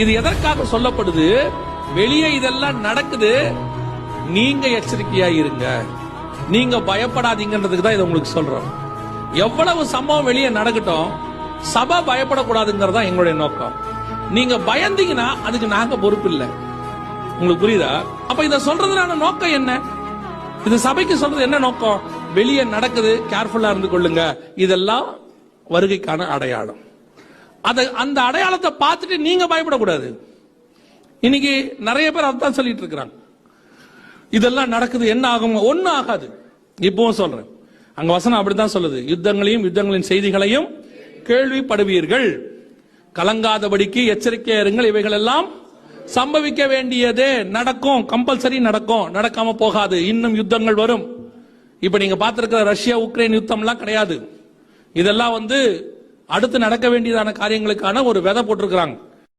இது எதற்காக சொல்லப்படுது? வெளியே இதெல்லாம் நடக்குது, நீங்க எச்சரிக்கையா இருங்க, நீங்க பயப்படாதீங்கன்றதுக்கு தான் இதை உங்களுக்கு சொல்றோம். எவ்வளவு சம்பவம் வெளியே நடக்கட்டும், சபை பயப்படக்கூடாதுங்கிறதா எங்களுடைய நோக்கம். நீங்க பயந்தீங்கன்னா அதுக்கு நாங்க பொறுப்பு இல்லை. உங்களுக்கு புரியுதா? அப்ப இத சொல்றதுனால நோக்கம் என்ன? இது சபைக்கு சொல்றது என்ன நோக்கம்? வெளியே நடக்குது, கேர்ஃபுல்லா இருந்து கொள்ளுங்க, இதெல்லாம் வருகைக்கான அடையாளம். அந்த அடையாளத்தை பார்த்துட்டு நீங்க பயப்படக்கூடாது. இன்னைக்கு நிறைய பேர் அதான் சொல்லிட்டு இருக்கிறாங்க, இதெல்லாம் நடக்குது என்ன ஆகும்? ஒன்னும் ஆகாது. இப்பவும் சொல்றேன், அங்க வசனம் அப்படித்தான் சொல்லுது, யுத்தங்களையும் யுத்தங்களின் செய்திகளையும் கேள்விப்படுவீர்கள், கலங்காதபடிக்கு எச்சரிக்கையா இருங்கள், இவைகள் எல்லாம் சம்பவிக்க வேண்டியதே, நடக்கும், கம்பல்சரி நடக்கும், நடக்காம போகாது, இன்னும் யுத்தங்கள் வரும். இப்ப நீங்க பார்த்திருக்கிற ரஷ்யா உக்ரைன் யுத்தம் எல்லாம் கிடையாது, இதெல்லாம் அடுத்து நடக்க வேண்டியதான காரியங்களுக்கான ஒரு விதை போட்டிருக்கிறாங்க.